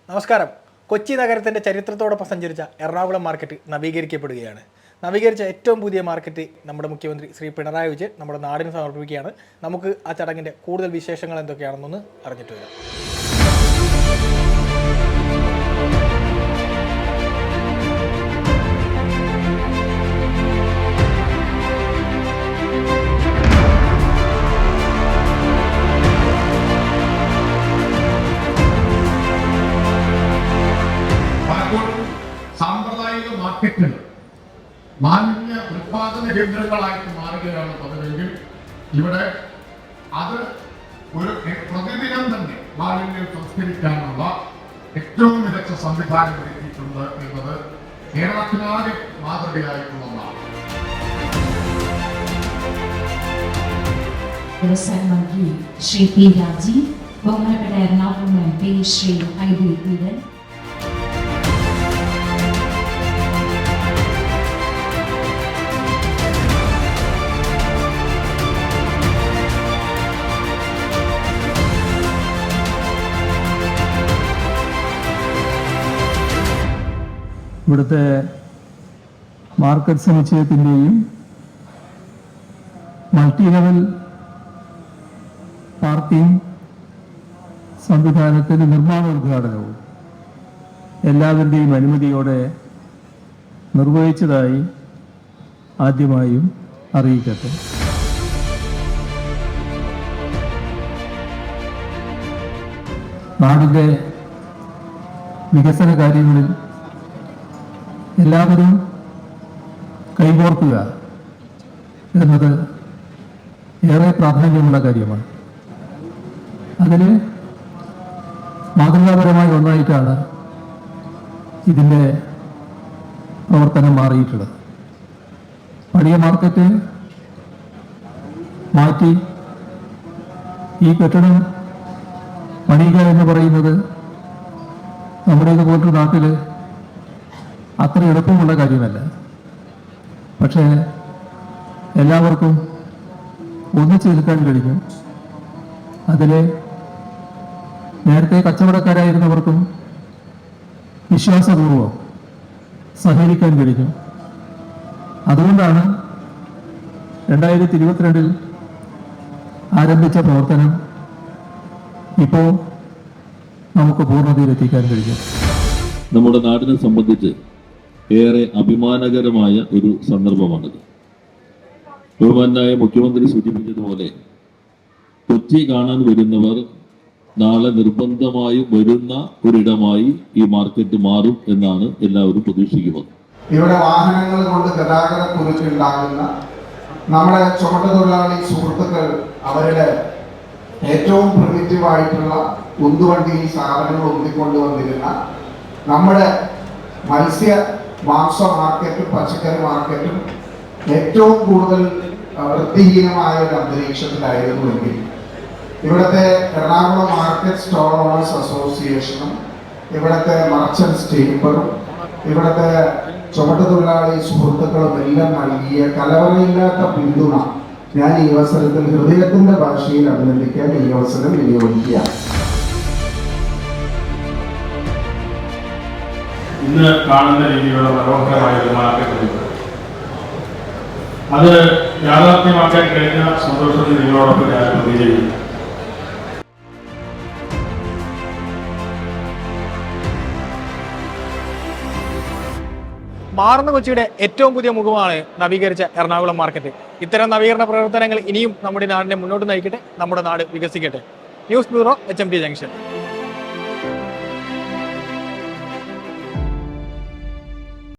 നമസ്കാരം. കൊച്ചി നഗരത്തിൻ്റെ ചരിത്രത്തോടൊപ്പം സഞ്ചരിച്ച എറണാകുളം മാർക്കറ്റ് നവീകരിക്കപ്പെടുകയാണ്. നവീകരിച്ച ഏറ്റവും പുതിയ മാർക്കറ്റ് നമ്മുടെ മുഖ്യമന്ത്രി ശ്രീ പിണറായി വിജയൻ നമ്മുടെ നാടിന് സമർപ്പിക്കുകയാണ്. നമുക്ക് ആ ചടങ്ങിൻ്റെ കൂടുതൽ വിശേഷങ്ങൾ എന്തൊക്കെയാണെന്നൊന്ന് അറിഞ്ഞിട്ട് വരാം. സാമ്പ്രദായിക മാർക്കറ്റുകൾ മാലിന്യ ഉൽപാദന കേന്ദ്രങ്ങളായിട്ട് മാറുകയാണ് പതിവെങ്കിൽ ഇവിടെ അത് ഒരു പ്രതിദിനം തന്നെ മാലിന്യം സംസ്കരിക്കാനുള്ള ഏറ്റവും മികച്ച സംവിധാനം ഒരുക്കിയിട്ടുണ്ട് എന്നത് കേരളത്തിനാകെ മാതൃകയായിട്ടുള്ള ഒന്നാണ്. വ്യവസായ മന്ത്രി ശ്രീ പി രാജീവ്, ബഹുമാനപ്പെട്ട എറണാകുളം MP ശ്രീ ഹൈബി ഈഡൻ, ഇവിടുത്തെ മാർക്കറ്റ് സമുച്ചയത്തിൻ്റെയും മൾട്ടി ലെവൽ പാർക്കിംഗ് സംവിധാനത്തിൻ്റെ നിർമ്മാണോദ്ഘാടനവും എല്ലാവരുടെയും അനുമതിയോടെ നിർവഹിച്ചതായി ആദ്യമായും അറിയിക്കട്ടെ. നാടിൻ്റെ വികസന കാര്യങ്ങളിൽ എല്ലാവരും കൈകോർക്കുക എന്നത് ഏറെ പ്രാധാന്യമുള്ള കാര്യമാണ്. അതിന് മാതൃകാപരമായ ഒന്നായിട്ടാണ് ഇതിൻ്റെ പ്രവർത്തനം മാറിയിട്ടുള്ളത്. പഴയ മാർക്കറ്റ് മാറ്റി ഈ കെട്ടിടം പണിയുക എന്ന് പറയുന്നത് നമ്മുടെ ഇതുപോലൊരു നാട്ടിൽ അത്ര എളുപ്പമുള്ള കാര്യമല്ല. പക്ഷേ എല്ലാവർക്കും ഒന്നിച്ചു നിൽക്കാൻ കഴിഞ്ഞു. അതിൽ നേരത്തെ കച്ചവടക്കാരായിരുന്നവർക്കും വിശ്വാസപൂർവ്വം സഹകരിക്കാൻ കഴിഞ്ഞു. അതുകൊണ്ടാണ് 2022 ആരംഭിച്ച പ്രവർത്തനം ഇപ്പോൾ നമുക്ക് പൂർണ്ണതയിലെത്തിക്കാൻ കഴിഞ്ഞു. നമ്മുടെ നാടിനെ സംബന്ധിച്ച് ഏറെ അഭിമാനകരമായ ഒരു സന്ദർഭമാണിത്. ബഹുമാനായ മുഖ്യമന്ത്രി സൂചിപ്പിച്ചതുപോലെ കൊച്ചി കാണാൻ വരുന്നവർ നാളെ നിർബന്ധമായും വരുന്ന ഒരിടമായി ഈ മാർക്കറ്റ് മാറും എന്നാണ് എല്ലാവരും പ്രതീക്ഷിക്കുന്നത്. ഇവിടെ വാഹനങ്ങൾ കൊണ്ട് ഗതാഗതക്കുരുക്കുണ്ടാകുന്ന നമ്മുടെ ചുമട്ടുതൊഴിലാളി സുഹൃത്തുക്കൾ അവരുടെ ഏറ്റവും പ്രിമിറ്റീവായിട്ടുള്ള ഉന്തുവണ്ടി സാധനങ്ങൾ ഉന്തിക്കൊണ്ടുവന്നിരുന്ന നമ്മുടെ മത്സ്യ മാംസ മാർക്കറ്റും പച്ചക്കറി മാർക്കറ്റും ഏറ്റവും കൂടുതൽ വൃത്തിഹീനമായ ഒരു അന്തരീക്ഷത്തിലായിരുന്നുവെങ്കിൽ ഇവിടുത്തെ എറണാകുളം മാർക്കറ്റ് സ്റ്റോൾ ഓണേഴ്സ് അസോസിയേഷനും ഇവിടുത്തെ മർച്ചൻസ് ചേംബറും ഇവിടുത്തെ ചുമട്ടുതൊഴിലാളി സുഹൃത്തുക്കളും എല്ലാം നൽകിയ കലവറയില്ലാത്ത പിന്തുണ ഞാൻ ഈ അവസരത്തിൽ ഹൃദയത്തിന്റെ ഭാഷയിൽ അഭിനന്ദിക്കാൻ ഈ അവസരം വിനിയോഗിക്കുകയാണ്. ഇന്ന് കാണുന്ന രീതിയിലുള്ള മനോഹരമായ ഒരു മാർക്കറ്റ് അത് യാഥാർത്ഥ്യമാക്കാൻ കഴിഞ്ഞ സന്തോഷത്തിൽ നിങ്ങളോടൊപ്പം ഞാൻ പ്രതികരിക്കുന്നു. മാറുന്ന കൊച്ചിയുടെ ഏറ്റവും പുതിയ മുഖമാണ് നവീകരിച്ച എറണാകുളം മാർക്കറ്റ്. ഇത്തരം നവീകരണ പ്രവർത്തനങ്ങൾ ഇനിയും നമ്മുടെ നാടിനെ മുന്നോട്ട് നയിക്കട്ടെ, നമ്മുടെ നാട് വികസിക്കട്ടെ. News bureau, HMT junction.